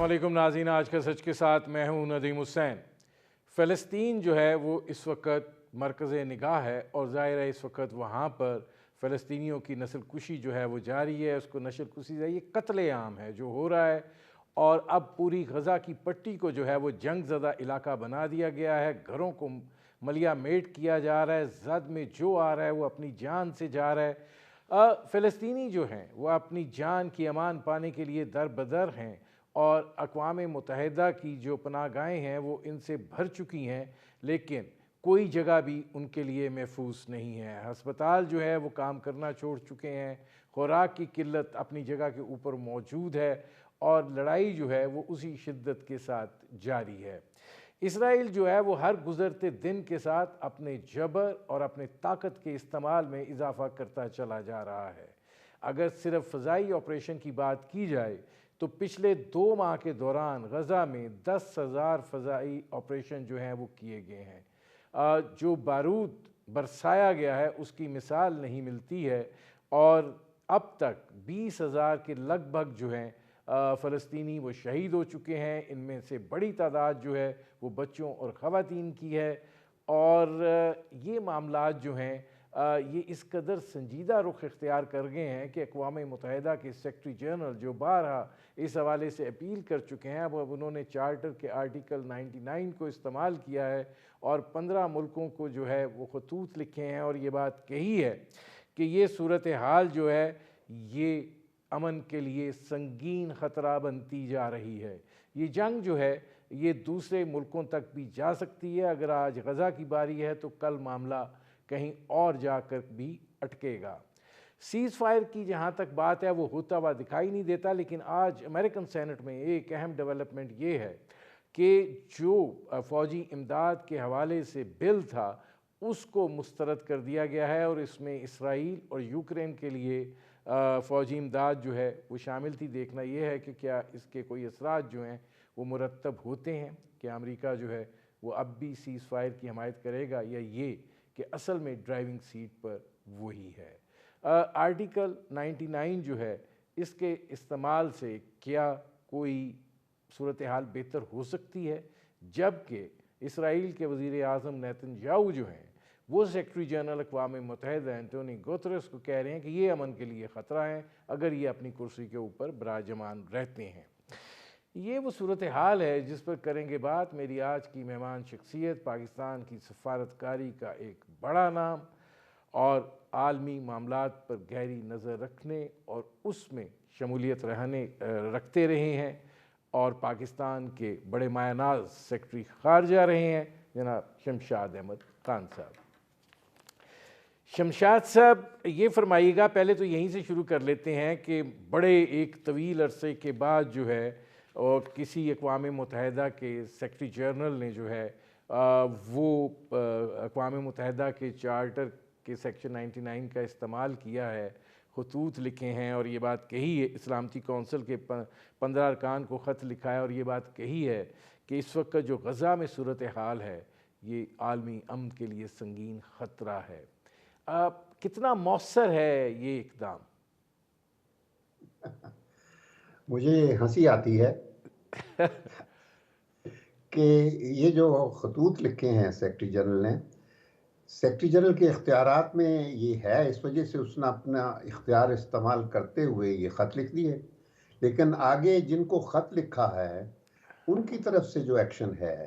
علیکم ناظرین، آج کا سچ کے ساتھ میں ہوں ندیم حسین۔ فلسطین جو ہے وہ اس وقت مرکز نگاہ ہے اور ظاہر ہے اس وقت وہاں پر فلسطینیوں کی نسل کشی جو ہے وہ جاری ہے، اس کو نسل کشی ہے، یہ قتل عام ہے جو ہو رہا ہے، اور اب پوری غزہ کی پٹی کو جو ہے وہ جنگ زدہ علاقہ بنا دیا گیا ہے، گھروں کو ملیا میٹ کیا جا رہا ہے، زد میں جو آ رہا ہے وہ اپنی جان سے جا رہا ہے۔ فلسطینی جو ہیں وہ اپنی جان کی امان پانے کے لیے در بدر ہیں، اور اقوام متحدہ کی جو پناہ گاہیں ہیں وہ ان سے بھر چکی ہیں، لیکن کوئی جگہ بھی ان کے لیے محفوظ نہیں ہے۔ ہسپتال جو ہے وہ کام کرنا چھوڑ چکے ہیں، خوراک کی قلت اپنی جگہ کے اوپر موجود ہے، اور لڑائی جو ہے وہ اسی شدت کے ساتھ جاری ہے۔ اسرائیل جو ہے وہ ہر گزرتے دن کے ساتھ اپنے جبر اور اپنے طاقت کے استعمال میں اضافہ کرتا چلا جا رہا ہے۔ اگر صرف فضائی آپریشن کی بات کی جائے تو پچھلے 2 ماہ کے دوران غزہ میں 10,000 فضائی آپریشن جو ہیں وہ کیے گئے ہیں۔ جو بارود برسایا گیا ہے اس کی مثال نہیں ملتی ہے، اور اب تک 20,000 کے لگ بھگ جو ہیں فلسطینی وہ شہید ہو چکے ہیں۔ ان میں سے بڑی تعداد جو ہے وہ بچوں اور خواتین کی ہے، اور یہ معاملات جو ہیں یہ اس قدر سنجیدہ رخ اختیار کر گئے ہیں کہ اقوام متحدہ کے سیکرٹری جنرل جو بارہا اس حوالے سے اپیل کر چکے ہیں، اب انہوں نے چارٹر کے آرٹیکل 99 کو استعمال کیا ہے اور 15 ملکوں کو جو ہے وہ خطوط لکھے ہیں، اور یہ بات کہی ہے کہ یہ صورتحال جو ہے یہ امن کے لیے سنگین خطرہ بنتی جا رہی ہے۔ یہ جنگ جو ہے یہ دوسرے ملکوں تک بھی جا سکتی ہے۔ اگر آج غزہ کی باری ہے تو کل معاملہ کہیں اور جا کر بھی اٹکے گا۔ سیز فائر کی جہاں تک بات ہے وہ ہوتا ہوا دکھائی نہیں دیتا، لیکن آج امریکن سینٹ میں ایک اہم ڈیولپمنٹ یہ ہے کہ جو فوجی امداد کے حوالے سے بل تھا اس کو مسترد کر دیا گیا ہے، اور اس میں اسرائیل اور یوکرین کے لیے فوجی امداد جو ہے وہ شامل تھی۔ دیکھنا یہ ہے کہ کیا اس کے کوئی اثرات جو ہیں وہ مرتب ہوتے ہیں، کہ امریکہ جو ہے وہ اب بھی سیز فائر کی حمایت کرے گا، یا یہ کہ اصل میں ڈرائیونگ سیٹ پر وہی ہے۔ آرٹیکل 99 جو ہے اس کے استعمال سے کیا کوئی صورتحال بہتر ہو سکتی ہے، جبکہ اسرائیل کے وزیر اعظم نیتن یاہو جو ہیں وہ سیکرٹری جنرل اقوام متحدہ اینٹونی گوتریس کو کہہ رہے ہیں کہ یہ امن کے لیے خطرہ ہے اگر یہ اپنی کرسی کے اوپر براجمان رہتے ہیں۔ یہ وہ صورتحال ہے جس پر کریں گے بات میری آج کی مہمان شخصیت، پاکستان کی سفارتکاری کا ایک بڑا نام، اور عالمی معاملات پر گہری نظر رکھنے اور اس میں شمولیت رکھتے رہے ہیں، اور پاکستان کے بڑے مایہ ناز سیکرٹری خارجہ رہے ہیں، جناب شمشاد احمد خان صاحب۔ شمشاد صاحب یہ فرمائیے گا، پہلے تو یہیں سے شروع کر لیتے ہیں کہ بڑے ایک طویل عرصے کے بعد جو ہے اور کسی اقوام متحدہ کے سیکرٹری جنرل نے جو ہے وہ اقوام متحدہ کے چارٹر کے سیکشن 99 کا استعمال کیا ہے، خطوط لکھے ہیں، اور یہ بات کہی ہے، سلامتی کونسل کے 15 ارکان کو خط لکھا ہے، اور یہ بات کہی ہے کہ اس وقت جو غزہ میں صورتحال ہے یہ عالمی امن کے لیے سنگین خطرہ ہے۔ کتنا مؤثر ہے یہ اقدام؟ مجھے ہنسی آتی ہے کہ یہ جو خطوط لکھے ہیں سیکرٹری جنرل نے، سیکرٹری جنرل کے اختیارات میں یہ ہے، اس وجہ سے اس نے اپنا اختیار استعمال کرتے ہوئے یہ خط لکھ دیے، لیکن آگے جن کو خط لکھا ہے ان کی طرف سے جو ایکشن ہے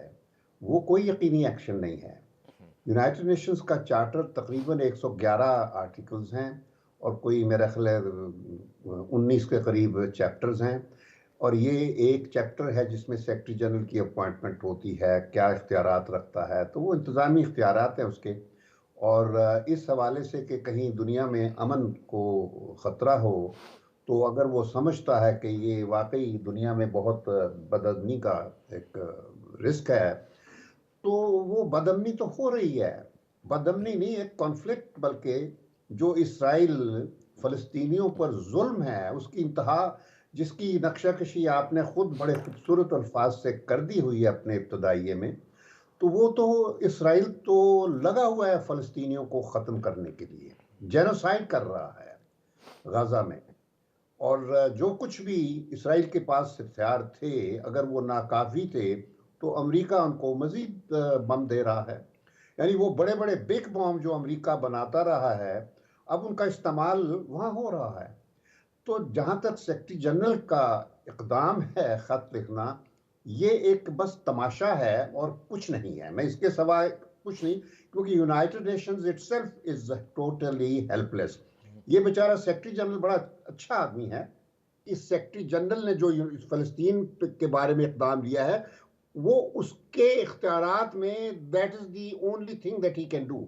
وہ کوئی یقینی ایکشن نہیں ہے۔ یونائٹڈ نیشنز کا چارٹر تقریباً 111 آرٹیکلز ہیں، اور کوئی میرا خیال ہے 19 کے قریب چیپٹرز ہیں، اور یہ ایک چیپٹر ہے جس میں سیکرٹری جنرل کی اپوائنٹمنٹ ہوتی ہے، کیا اختیارات رکھتا ہے، تو وہ انتظامی اختیارات ہیں اس کے، اور اس حوالے سے کہ کہیں دنیا میں امن کو خطرہ ہو تو اگر وہ سمجھتا ہے کہ یہ واقعی دنیا میں بہت بدامنی کا ایک رسک ہے، تو وہ بدامنی تو ہو رہی ہے، بدامنی نہیں ایک کانفلکٹ، بلکہ جو اسرائیل فلسطینیوں پر ظلم ہے اس کی انتہا، جس کی نقشہ کشی آپ نے خود بڑے خوبصورت الفاظ سے کر دی ہوئی ہے اپنے ابتدائیے میں، تو وہ تو اسرائیل تو لگا ہوا ہے فلسطینیوں کو ختم کرنے کے لیے، جینوسائیڈ کر رہا ہے غزہ میں، اور جو کچھ بھی اسرائیل کے پاس ہتھیار تھے اگر وہ ناکافی تھے تو امریکہ ان کو مزید بم دے رہا ہے. یعنی وہ بڑے بڑے بگ بم جو امریکہ بناتا رہا ہے اب ان کا استعمال وہاں ہو رہا ہے. تو جہاں تک سیکرٹری جنرل کا اقدام ہے خط لکھنا یہ ایک بس تماشا ہے اور کچھ نہیں ہے. میں اس کے سوائے کچھ نہیں کیونکہ United Nations itself is totally helpless. یہ بیچارہ سیکرٹری جنرل بڑا اچھا آدمی ہے. اس سیکرٹری جنرل نے جو فلسطین کے بارے میں اقدام لیا ہے وہ اس کے اختیارات میں that is the only thing that he can do.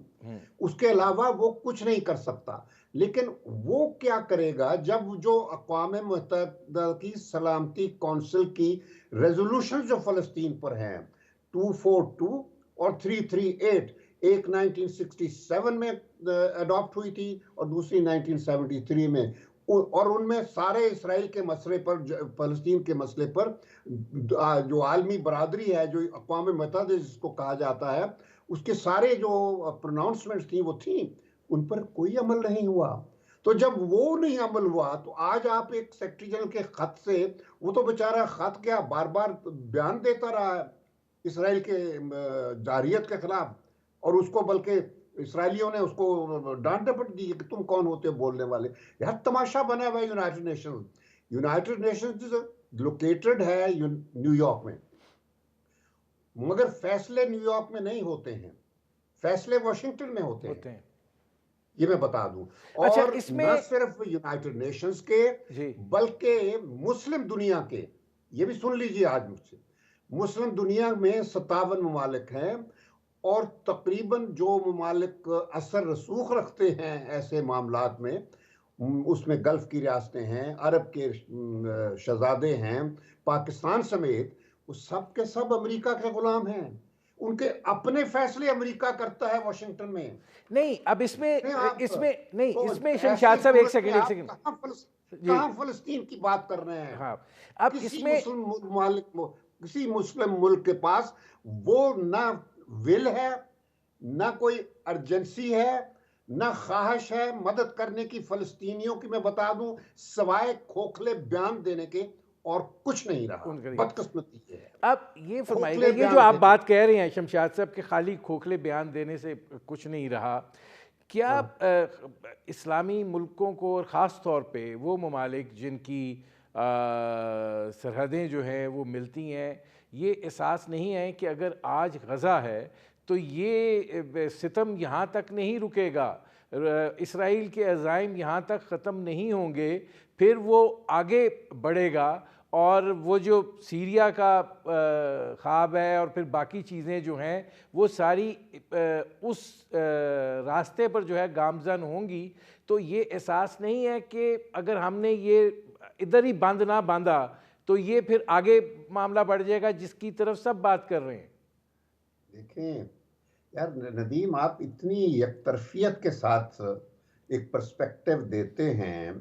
اس کے علاوہ وہ کچھ نہیں کر سکتا. لیکن وہ کیا کرے گا جب جو اقوام متحدہ کی سلامتی کونسل کی ریزولوشن جو فلسطین پر ہیں 242 اور 338 ایک 1967 میں اڈاپٹ ہوئی تھی اور دوسری 1973 میں اور ان میں سارے اسرائیل کے مسئلے پر فلسطین کے مسئلے پر جو عالمی برادری ہے جو اقوام متحدہ جس کو کہا جاتا ہے اس کے سارے جو پروناؤنسمنٹس تھیں وہ تھیں ان پر کوئی عمل نہیں ہوا. تو جب وہ نہیں عمل ہوا تو آج آپ ایک سیکرٹری جنرل کے خط سے وہ تو بیچارہ خط کیا بار بار بیان دیتا رہا ہے اسرائیل کے جارحیت کے خلاف اور اس کو بلکہ اسرائیلیوں نے اس کو ڈانٹ ڈپٹ دی کہ تم کون ہوتے ہو بولنے والے. یار تماشا بنا ہوا ہے United nation. United nations located ہے نیو یارک میں مگر فیصلے نیو یارک میں نہیں ہوتے ہیں فیصلے واشنگٹن میں ہوتے ہیں. یہ میں بتا دوں. اچھا اور اس نہ میں صرف یونائٹڈ نیشنز کے بلکہ مسلم دنیا کے یہ بھی سن لیجئے آج مجھ سے مسلم دنیا میں 57 ممالک ہیں اور تقریباً جو ممالک اثر رسوخ رکھتے ہیں ایسے معاملات میں اس میں گلف کی ریاستیں ہیں عرب کے شہزادے ہیں پاکستان سمیت وہ سب کے سب امریکہ کے غلام ہیں. ان کے اپنے فیصلے امریکہ کرتا ہے واشنگٹن میں. نہیں اب اس میں نہیں تو اس میں ایسی شمشاد صاحب ایک صورت میں سیکنڈ آپ کہاں فلسطین کی بات کر رہے ہیں. ہاں اب اس کسی میں مسلم ممالک کسی مسلم ملک کے پاس وہ نہ ول ہے نہ کوئی ارجنسی ہے نہ خواہش ہے مدد کرنے کی فلسطینیوں کی. میں بتا دوں سوائے کھوکھلے بیان دینے کے اور کچھ نہیں رہا. بدقسمتی یہ ہے. اب یہ فرمائیے گا کھوکھلے یہ جو بیان آپ دینے بات کہہ رہے ہیں شمشاد صاحب کہ خالی کھوکھلے بیان دینے سے کچھ نہیں رہا کیا اسلامی ملکوں کو اور خاص طور پہ وہ ممالک جن کی سرحدیں جو ہیں وہ ملتی ہیں یہ احساس نہیں ہے کہ اگر آج غزہ ہے تو یہ ستم یہاں تک نہیں رکے گا اسرائیل کے عزائم یہاں تک ختم نہیں ہوں گے پھر وہ آگے بڑھے گا اور وہ جو سیریا کا خواب ہے اور پھر باقی چیزیں جو ہیں وہ ساری اس راستے پر جو ہے گامزن ہوں گی. تو یہ احساس نہیں ہے کہ اگر ہم نے یہ ادھر ہی بند نہ باندھا تو یہ پھر آگے معاملہ بڑھ جائے گا جس کی طرف سب بات کر رہے ہیں. دیکھیں یار ندیم آپ اتنی یک طرفیت کے ساتھ ایک پرسپیکٹیو دیتے ہیں.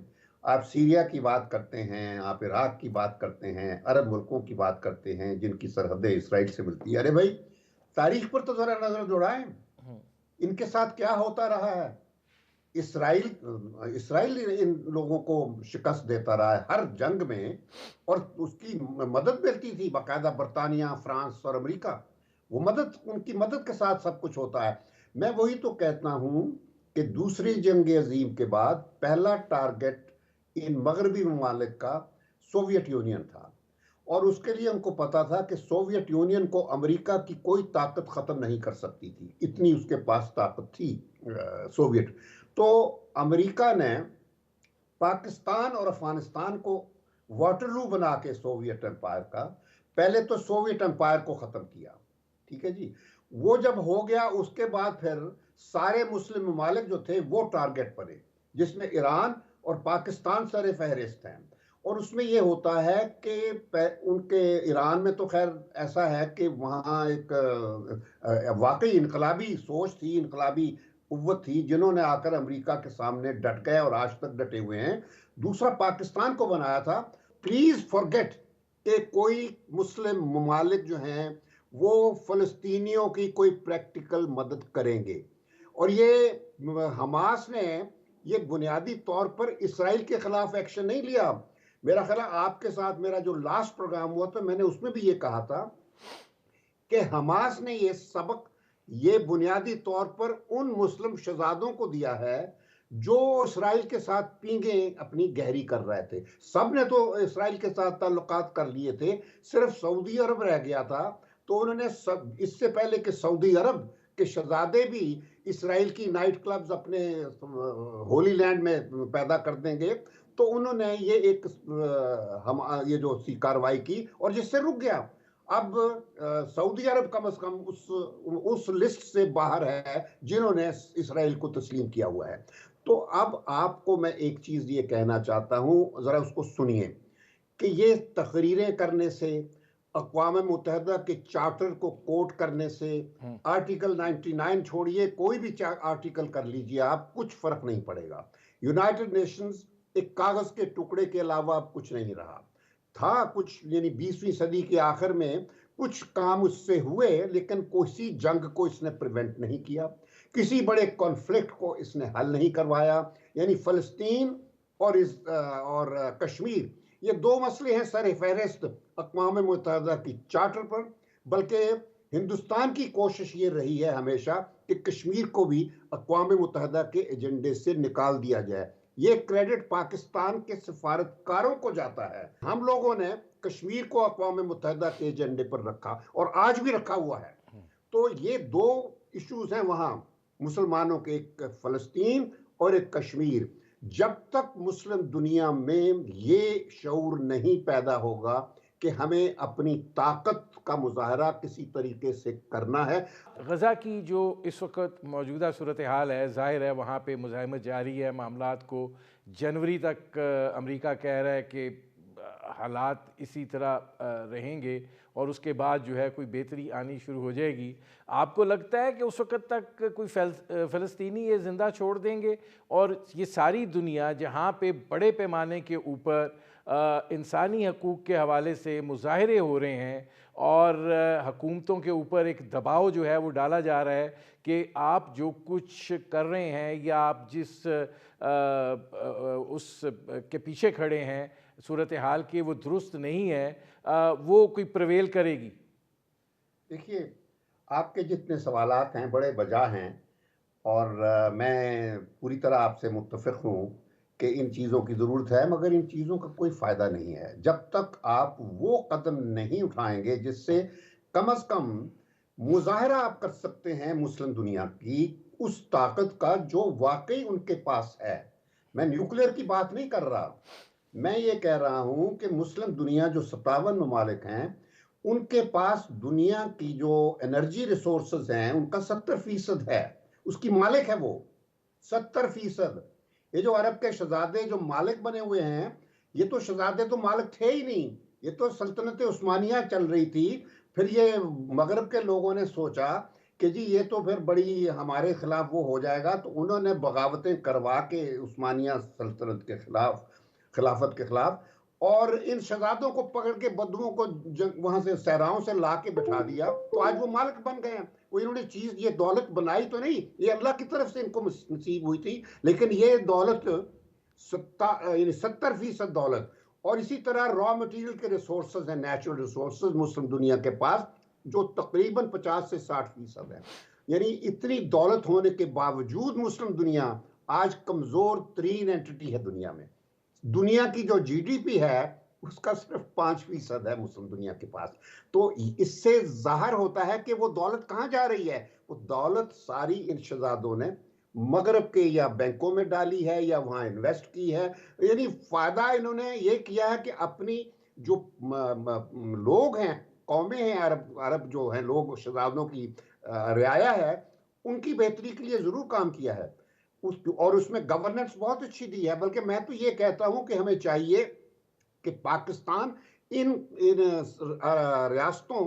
آپ سیریا کی بات کرتے ہیں آپ عراق کی بات کرتے ہیں عرب ملکوں کی بات کرتے ہیں جن کی سرحدیں اسرائیل سے ملتی ہے. ارے بھائی تاریخ پر تو ذرا نظر دوڑائیں ان کے ساتھ کیا ہوتا رہا ہے. اسرائیل ان لوگوں کو شکست دیتا رہا ہے ہر جنگ میں اور اس کی مدد ملتی تھی باقاعدہ برطانیہ فرانس اور امریکہ. وہ مدد ان کی مدد کے ساتھ سب کچھ ہوتا ہے. میں وہی تو کہتا ہوں کہ دوسری جنگ عظیم کے بعد پہلا ٹارگٹ ان مغربی ممالک کا سوویت یونین تھا اور اس کے لیے ان کو پتا تھا کہ سوویت یونین کو امریکہ کی کوئی طاقت ختم نہیں کر سکتی تھی اتنی اس کے پاس طاقت تھی سوویت. تو امریکہ نے پاکستان اور افغانستان کو واٹرلو بنا کے سوویت امپائر کا پہلے تو سوویت امپائر کو ختم کیا. ٹھیک ہے جی. وہ جب ہو گیا اس کے بعد پھر سارے مسلم ممالک جو تھے وہ ٹارگٹ پڑے جس میں ایران اور پاکستان سر فہرست ہیں. اور اس میں یہ ہوتا ہے کہ ان کے ایران میں تو خیر ایسا ہے کہ وہاں ایک واقعی انقلابی سوچ تھی انقلابی قوت تھی جنہوں نے آ کر امریکہ کے سامنے ڈٹ گئے اور آج تک ڈٹے ہوئے ہیں. دوسرا پاکستان کو بنایا تھا. پلیز فارگیٹ کہ کوئی مسلم ممالک جو ہیں وہ فلسطینیوں کی کوئی پریکٹیکل مدد کریں گے. اور یہ حماس نے یہ بنیادی طور پر اسرائیل کے خلاف ایکشن نہیں لیا. میرا خیال ہے آپ کے ساتھ میرا جو لاسٹ پروگرام ہوا تھا میں نے اس میں بھی یہ کہا تھا کہ حماس نے یہ سبق یہ بنیادی طور پر ان مسلم شہزادوں کو دیا ہے جو اسرائیل کے ساتھ پینگیں اپنی گہری کر رہے تھے. سب نے تو اسرائیل کے ساتھ تعلقات کر لیے تھے, صرف سعودی عرب رہ گیا تھا. تو انہوں نے اس سے پہلے کہ سعودی عرب کے شہزادے بھی اسرائیل کی نائٹ کلبز اپنے ہولی لینڈ میں پیدا کر دیں گے, تو انہوں نے یہ جو کارروائی کی اور جس سے رک گیا. اب سعودی عرب کم از کم اس لسٹ سے باہر ہے جنہوں نے اسرائیل کو تسلیم کیا ہوا ہے. تو اب آپ کو میں ایک چیز یہ کہنا چاہتا ہوں, ذرا اس کو سنیے, کہ یہ تقریریں کرنے سے, اقوام متحدہ کے چارٹر کو کوٹ کرنے سے, آرٹیکل 99 چھوڑیے, کوئی بھی آرٹیکل کر لیجئے آپ, کچھ فرق نہیں پڑے گا. یونائٹڈ نیشنز ایک کاغذ کے ٹکڑے کے علاوہ اب کچھ نہیں رہا. تھا کچھ, یعنی 20ویں صدی کے آخر میں کچھ کام اس سے ہوئے, لیکن کسی جنگ کو اس نے پریونٹ نہیں کیا, کسی بڑے کانفلکٹ کو اس نے حل نہیں کروایا. یعنی فلسطین اور کشمیر یہ دو مسئلے ہیں سر فہرست اقوام متحدہ کی چارٹر پر, بلکہ ہندوستان کی کوشش یہ رہی ہے ہمیشہ کہ کشمیر کو بھی اقوام متحدہ کے ایجنڈے سے نکال دیا جائے. یہ کریڈٹ پاکستان کے سفارتکاروں کو جاتا ہے. ہم لوگوں نے کشمیر کو اقوام متحدہ کے ایجنڈے پر رکھا اور آج بھی رکھا ہوا ہے. تو یہ دو ایشوز ہیں وہاں مسلمانوں کے, ایک فلسطین اور ایک کشمیر. جب تک مسلم دنیا میں یہ شعور نہیں پیدا ہوگا کہ ہمیں اپنی طاقت کا مظاہرہ کسی طریقے سے کرنا ہے. غزہ کی جو اس وقت موجودہ صورتحال ہے, ظاہر ہے وہاں پہ مزاحمت جاری ہے, معاملات کو جنوری تک امریکہ کہہ رہا ہے کہ حالات اسی طرح رہیں گے اور اس کے بعد جو ہے کوئی بہتری آنی شروع ہو جائے گی. آپ کو لگتا ہے کہ اس وقت تک کوئی فلسطینی یہ زندہ چھوڑ دیں گے, اور یہ ساری دنیا جہاں پہ بڑے پیمانے کے اوپر انسانی حقوق کے حوالے سے مظاہرے ہو رہے ہیں اور حکومتوں کے اوپر ایک دباؤ جو ہے وہ ڈالا جا رہا ہے کہ آپ جو کچھ کر رہے ہیں یا آپ جس اس کے پیچھے کھڑے ہیں صورتحال کے وہ درست نہیں ہے, وہ کوئی پرویل کرے گی؟ دیکھیے, آپ کے جتنے سوالات ہیں بڑے بجا ہیں, اور میں پوری طرح آپ سے متفق ہوں کہ ان چیزوں کی ضرورت ہے, مگر ان چیزوں کا کوئی فائدہ نہیں ہے جب تک آپ وہ قدم نہیں اٹھائیں گے جس سے کم از کم مظاہرہ آپ کر سکتے ہیں مسلم دنیا کی اس طاقت کا جو واقعی ان کے پاس ہے. میں نیوکلیر کی بات نہیں کر رہا, میں یہ کہہ رہا ہوں کہ مسلم دنیا جو 57 ممالک ہیں ان کے پاس دنیا کی جو انرجی ریسورسز ہیں ان کا 70% ہے, اس کی مالک ہے وہ 70%. یہ جو عرب کے شہزادے جو مالک بنے ہوئے ہیں, یہ تو شہزادے تو مالک تھے ہی نہیں, یہ تو سلطنت عثمانیہ چل رہی تھی. پھر یہ مغرب کے لوگوں نے سوچا کہ جی یہ تو پھر بڑی ہمارے خلاف وہ ہو جائے گا, تو انہوں نے بغاوتیں کروا کے عثمانیہ سلطنت کے خلافت کے خلاف, اور ان شہزادوں کو پکڑ کے بدوؤں کو وہاں سے صحراؤں سے لا کے بٹھا دیا, تو آج وہ مالک بن گئے ہیں. وہ انہوں نے چیز یہ دولت بنائی تو نہیں, یہ اللہ کی طرف سے ان کو نصیب ہوئی تھی, لیکن یہ دولت 70% دولت. اور اسی طرح را مٹیریل کے ریسورسز ہیں, نیچرل ریسورسز مسلم دنیا کے پاس جو تقریباً 50 سے 60% ہیں. یعنی اتنی دولت ہونے کے باوجود مسلم دنیا آج کمزور ترین اینٹی ہے دنیا میں. دنیا کی جو جی ڈی پی ہے اس کا صرف 5% ہے مسلم دنیا کے پاس. تو اس سے ظاہر ہوتا ہے کہ وہ دولت کہاں جا رہی ہے. وہ دولت ساری ان شہزادوں نے مغرب کے یا بینکوں میں ڈالی ہے یا وہاں انویسٹ کی ہے. یعنی فائدہ انہوں نے یہ کیا ہے کہ اپنی جو لوگ ہیں, قومیں ہیں, عرب جو ہیں لوگ, شہزادوں کی رعایا ہے, ان کی بہتری کے لیے ضرور کام کیا ہے, اور اس میں گورننس بہت اچھی دی ہے. بلکہ میں تو یہ کہتا ہوں کہ ہمیں چاہیے کہ پاکستان ان ریاستوں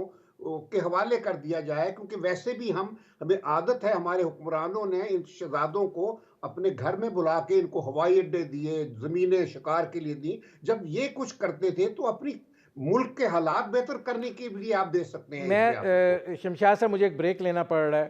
کے حوالے کر دیا جائے, کیونکہ ویسے بھی ہمیں عادت ہے, ہمارے حکمرانوں نے ان شہزادوں کو اپنے گھر میں بلا کے ان کو ہوائی اڈے دیے, زمینیں شکار کے لیے دی. جب یہ کچھ کرتے تھے تو اپنی ملک کے حالات بہتر کرنے کے لیے آپ دے سکتے ہیں. میں شمشاد صاحب, مجھے ایک بریک لینا پڑ رہا ہے,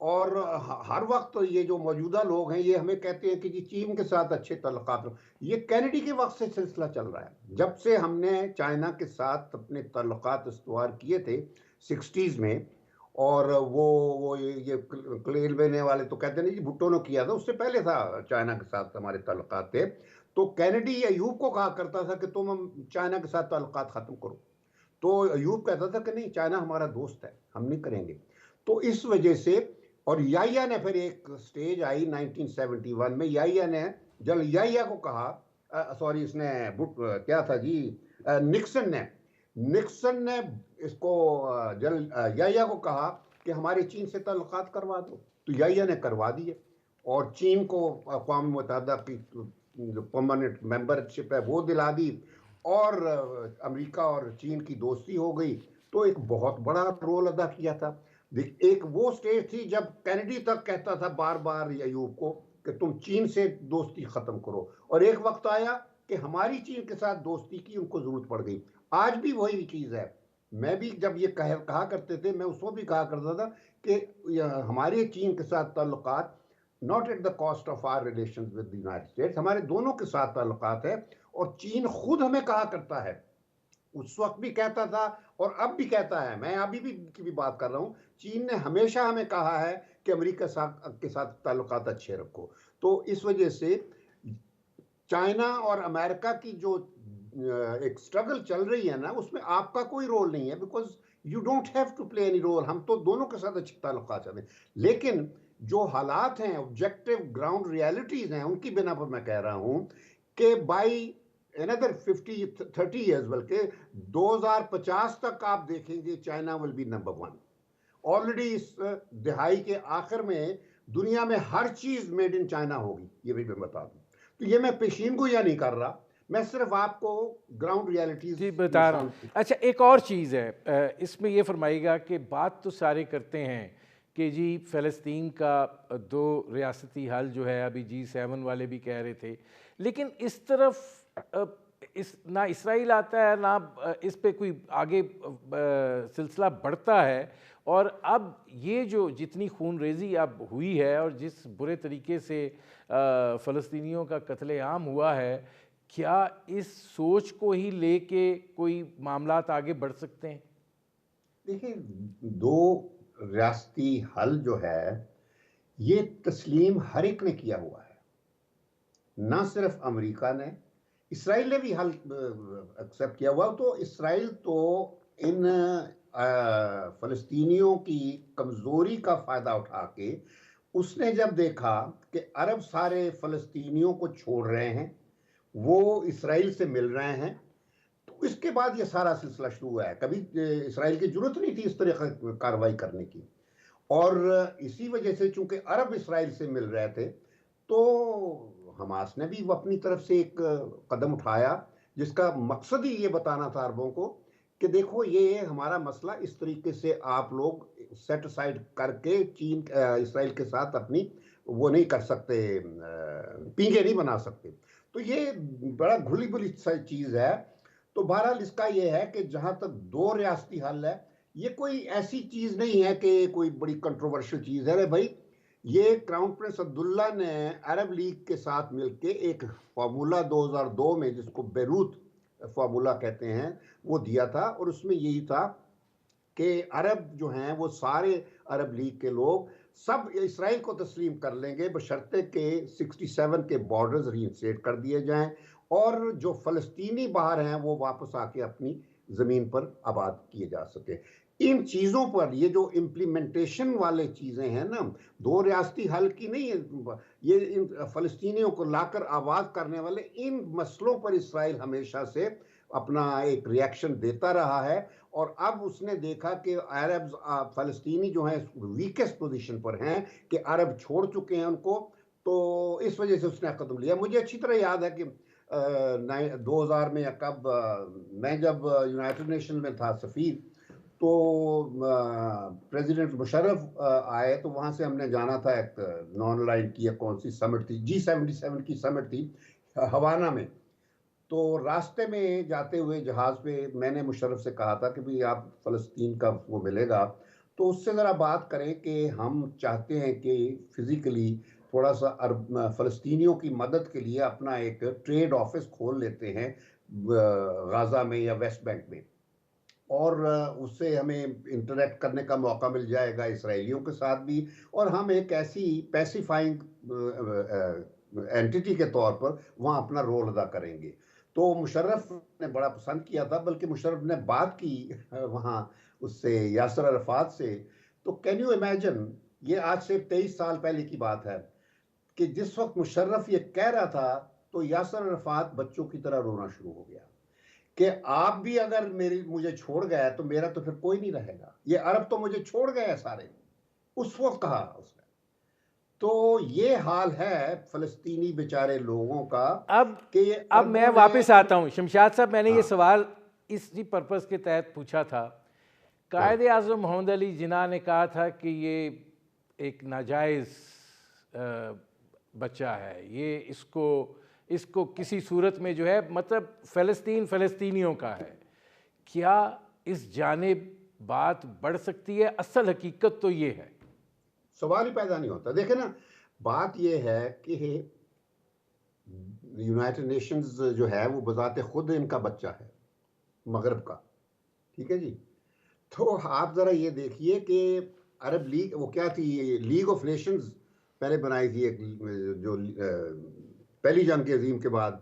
اور ہر وقت یہ جو موجودہ لوگ ہیں یہ ہمیں کہتے ہیں کہ جی چین کے ساتھ اچھے تعلقات یہ کینیڈی کے وقت سے سلسلہ چل رہا ہے، جب سے ہم نے چائنا کے ساتھ اپنے تعلقات استوار کیے تھے 60s میں، اور وہ یہ کلیل بینے والے تو کہتے ہیں جی بھٹو نے کیا تھا، اس سے پہلے تھا چائنا کے ساتھ ہمارے تعلقات تھے، تو کینیڈی ایوب کو کہا کرتا تھا کہ تم چائنا کے ساتھ تعلقات ختم کرو، تو ایوب کہتا تھا کہ نہیں چائنا ہمارا دوست ہے، ہم نہیں کریں گے۔ تو اس وجہ سے، اور یایا نے پھر ایک سٹیج آئی 1971 میں، یایا نے جب یایا کو کہا، سوری اس نے کیا تھا جی، نکسن نے اس کو جل یایا کو کہا کہ ہمارے چین سے تعلقات کروا دو، تو یایا نے کروا دیے، اور چین کو اقوام متحدہ کی جو پرماننٹ ممبرشپ ہے وہ دلا دی، اور امریکہ اور چین کی دوستی ہو گئی، تو ایک بہت بڑا رول ادا کیا تھا۔ ایک وہ سٹیج تھی جب کینیڈی تک کہتا تھا بار بار ایوب کو کہ تم چین سے دوستی ختم کرو، اور ایک وقت آیا کہ ہماری چین کے ساتھ دوستی کی ان کو ضرورت پڑ گئی۔ آج بھی وہی چیز ہے، میں بھی جب یہ کہا کرتے تھے، میں اس وقت بھی کہا کرتا تھا کہ ہمارے چین کے ساتھ تعلقات not at the cost of our relations with the United States، ہمارے دونوں کے ساتھ تعلقات ہے، اور چین خود ہمیں کہا کرتا ہے، اس وقت بھی کہتا تھا اور اب بھی کہتا ہے، میں ابھی بھی کی بھی بات کر رہا ہوں، چین نے ہمیشہ ہمیں کہا ہے کہ امریکہ کے ساتھ تعلقات اچھے رکھو۔ تو اس وجہ سے چائنا اور امریکہ کی جو ایک سٹرگل چل رہی ہے نا، اس میں آپ کا کوئی رول نہیں ہے، because you don't have to play any role, ہم تو دونوں کے ساتھ اچھے تعلقات چاہتے ہیں، لیکن جو حالات ہیں آبجیکٹو گراؤنڈ ریالٹیز ہیں ان کی بنا پر میں کہہ رہا ہوں کہ بائی another 30 years، بلکہ 2050 تک آپ دیکھیں گے China will be number 1۔ Already اس دہائی کے آخر میں دنیا میں ہر چیز میڈ ان چائنا ہوگی، یہ بھی میں بتا دوں۔ تو یہ میں پیشین گوئی نہیں کر رہا، میں صرف آپ کو گراؤنڈ ریالٹیز جی بتا رہا ہوں۔ اچھا ایک اور چیز ہے اس میں، یہ فرمائیے گا کہ بات تو سارے کرتے ہیں کہ جی فلسطین کا دو ریاستی حل جو ہے، ابھی G7 والے بھی کہہ رہے تھے، لیکن اس طرف نہ اسرائیل آتا ہے، نہ اس پہ کوئی آگے سلسلہ بڑھتا ہے، اور اب یہ جو جتنی خون ریزی اب ہوئی ہے اور جس برے طریقے سے فلسطینیوں کا قتل عام ہوا ہے، کیا اس سوچ کو ہی لے کے کوئی معاملات آگے بڑھ سکتے ہیں؟ دیکھیں، دو ریاستی حل جو ہے یہ تسلیم ہر ایک نے کیا ہوا ہے، نہ صرف امریکہ نے، اسرائیل نے بھی حل ایکسپٹ کیا ہوا۔ تو اسرائیل تو ان فلسطینیوں کی کمزوری کا فائدہ اٹھا کے اس نے جب دیکھا کہ عرب سارے فلسطینیوں کو چھوڑ رہے ہیں، وہ اسرائیل سے مل رہے ہیں، تو اس کے بعد یہ سارا سلسلہ شروع ہوا ہے۔ کبھی اسرائیل کی ضرورت نہیں تھی اس طرح کارروائی کرنے کی، اور اسی وجہ سے چونکہ عرب اسرائیل سے مل رہے تھے، تو حماس نے بھی اپنی طرف سے ایک قدم اٹھایا جس کا مقصد ہی یہ بتانا تھا عربوں کو کہ دیکھو یہ ہمارا مسئلہ اس طریقے سے آپ لوگ سیٹ اسائڈ کر کے چین اسرائیل کے ساتھ اپنی وہ نہیں کر سکتے، پینگے نہیں بنا سکتے۔ تو یہ بڑا گھلی بلی چیز ہے۔ تو بہرحال اس کا یہ ہے کہ جہاں تک دو ریاستی حل ہے، یہ کوئی ایسی چیز نہیں ہے کہ کوئی بڑی کنٹروورشل چیز ہے بھائی۔ یہ کراؤن پرنس عبداللہ نے عرب لیگ کے ساتھ مل کے ایک فارمولہ 2002 میں، جس کو بیروت فارمولہ کہتے ہیں، وہ دیا تھا، اور اس میں یہی تھا کہ عرب جو ہیں وہ سارے عرب لیگ کے لوگ سب اسرائیل کو تسلیم کر لیں گے بشرطے کہ 67 کے بارڈرز ری انسٹیٹ کر دیے جائیں، اور جو فلسطینی باہر ہیں وہ واپس آ کے اپنی زمین پر آباد کیے جا سکے۔ ان چیزوں پر یہ جو امپلیمنٹیشن والے چیزیں ہیں نا، دو ریاستی حل کی نہیں ہے، یہ ان فلسطینیوں کو لا کر آباد کرنے والے ان مسئلوں پر اسرائیل ہمیشہ سے اپنا ایک ری ایکشن دیتا رہا ہے، اور اب اس نے دیکھا کہ عرب فلسطینی جو ہیں ویکسٹ پوزیشن پر ہیں، کہ عرب چھوڑ چکے ہیں ان کو، تو اس وجہ سے اس نے قدم لیا۔ مجھے اچھی طرح یاد ہے کہ 2000 میں یا کب، میں جب یونائٹڈ نیشن میں تھا سفیر، تو پریزیڈنٹ مشرف آئے، تو وہاں سے ہم نے جانا تھا ایک نان لائن کی کون سی سمٹ تھی، G77 کی سمٹ تھی ہوانہ میں۔ تو راستے میں جاتے ہوئے جہاز پہ میں نے مشرف سے کہا تھا کہ بھی آپ فلسطین کا وہ ملے گا تو اس سے ذرا بات کریں کہ ہم چاہتے ہیں کہ فزیکلی تھوڑا سا فلسطینیوں کی مدد کے لیے اپنا ایک ٹریڈ آفس کھول لیتے ہیں غازہ میں یا ویسٹ بینک میں، اور اس سے ہمیں انٹریکٹ کرنے کا موقع مل جائے گا اسرائیلیوں کے ساتھ بھی، اور ہم ایک ایسی پیسیفائنگ اینٹی کے طور پر وہاں اپنا رول ادا کریں گے۔ تو مشرف نے بڑا پسند کیا تھا، بلکہ مشرف نے بات کی وہاں اس سے یاسر عرفات سے، تو کین یو امیجن، یہ آج سے 23 سال پہلے کی بات ہے کہ جس وقت مشرف یہ کہہ رہا تھا تو یاسر عرفات بچوں کی طرح رونا شروع ہو گیا کہ آپ بھی اگر مجھے چھوڑ گئے تو میرا تو پھر کوئی نہیں رہے گا، یہ عرب تو مجھے چھوڑ گئے سارے، اس وقت کہا اس نے۔ تو یہ حال ہے فلسطینی بیچارے لوگوں کا اب کہ یہ اب میں عربوں نے واپس آتا ہوں شمشاد صاحب، میں نے یہ ہاں سوال اسی پرپس کے تحت پوچھا تھا۔ قائد اعظم محمد علی جناح نے کہا تھا کہ یہ ایک ناجائز بچہ ہے، یہ اس کو کسی صورت میں جو ہے، مطلب فلسطین فلسطینیوں کا ہے، کیا اس جانب بات بڑھ سکتی ہے؟ اصل حقیقت تو یہ ہے، سوال ہی پیدا نہیں ہوتا۔ دیکھیں نا، بات یہ ہے کہ یونائٹڈ نیشنز جو ہے وہ بذات خود ان کا بچہ ہے، مغرب کا، ٹھیک ہے جی۔ تو آپ ذرا یہ دیکھیے کہ عرب لیگ، وہ کیا تھی، لیگ آف نیشنز پہلے بنائی تھی ایک، جو پہلی جنگ عظیم کے بعد،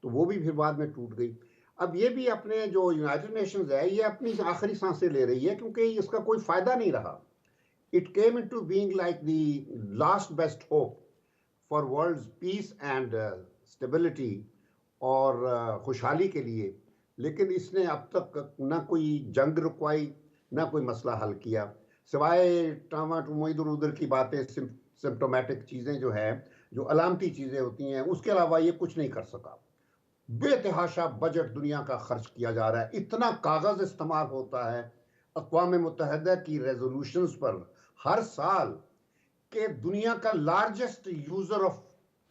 تو وہ بھی پھر بعد میں ٹوٹ گئی۔ اب یہ بھی اپنے جو یونائٹڈ نیشنز ہے یہ اپنی آخری سانسیں لے رہی ہے، کیونکہ اس کا کوئی فائدہ نہیں رہا۔ It came into being like the last best hope for world's peace and stability اور خوشحالی کے لیے، لیکن اس نے اب تک نہ کوئی جنگ رکوائی، نہ کوئی مسئلہ حل کیا، سوائے ٹاما ٹوما ادھر ادھر کی باتیں، سمپٹومیٹک چیزیں جو ہے، جو علامتی چیزیں ہوتی ہیں، اس کے علاوہ یہ کچھ نہیں کر سکا۔ بے تحاشا بجٹ دنیا کا خرچ کیا جا رہا ہے، اتنا کاغذ استعمال ہوتا ہے اقوام متحدہ کی ریزولوشنز پر ہر سال کہ دنیا کا لارجسٹ یوزر آف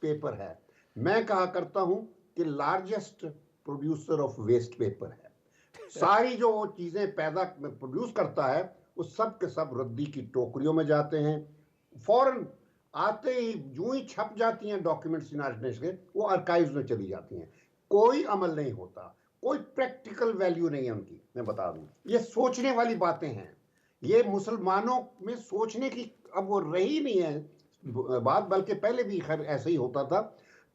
پیپر ہے۔ میں کہا کرتا ہوں کہ largest producer of waste paper ہے۔ ساری جو چیزیں پروڈیوس کرتا ہے وہ سب کے سب ردی کی ٹوکریوں میں جاتے ہیں، فوراً آتے ہی جو ہی چھپ جاتی ہیں ڈاکیومنٹس یونائٹڈ نیشن کے، وہ آرکائیوز میں چلی جاتی ہیں، کوئی عمل نہیں ہوتا، کوئی پریکٹیکل ویلیو نہیں ہے ان کی۔ میں بتا دوں، یہ سوچنے والی باتیں ہیں، یہ مسلمانوں میں سوچنے کی اب وہ رہی نہیں ہے بات، بلکہ پہلے بھی خیر ایسا ہی ہوتا تھا۔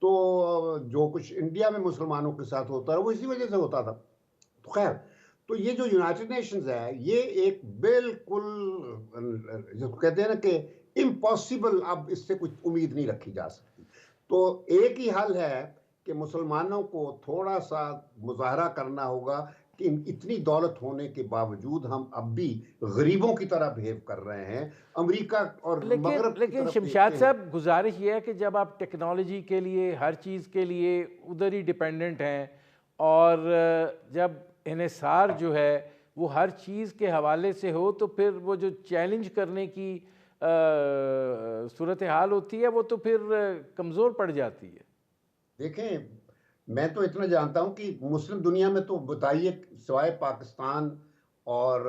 تو جو کچھ انڈیا میں مسلمانوں کے ساتھ ہوتا ہے وہ اسی وجہ سے ہوتا تھا۔ تو خیر، تو یہ جو یونائٹڈ نیشنز ہے یہ ایک بالکل جس کو کہتے ہیں نا کہ امپاسبل، اب اس سے کچھ امید نہیں رکھی جا سکتی۔ تو ایک ہی حل ہے کہ مسلمانوں کو تھوڑا سا مظاہرہ کرنا ہوگا کہ اتنی دولت ہونے کے باوجود ہم اب بھی غریبوں کی طرح بہیو کر رہے ہیں، امریکہ اور مغرب کی لیکن طرف شمشاد دیکھتے ہیں۔ صاحب، گزارش یہ ہے کہ جب آپ ٹیکنالوجی کے لیے، ہر چیز کے لیے ادھر ہی ڈیپینڈنٹ ہیں، اور جب انحصار جو ہے وہ ہر چیز کے حوالے سے ہو، تو پھر وہ جو چیلنج کرنے کی صورتحال ہوتی ہے وہ تو پھر کمزور پڑ جاتی ہے۔ دیکھیں، میں تو اتنا جانتا ہوں کہ مسلم دنیا میں تو بتائیے، سوائے پاکستان اور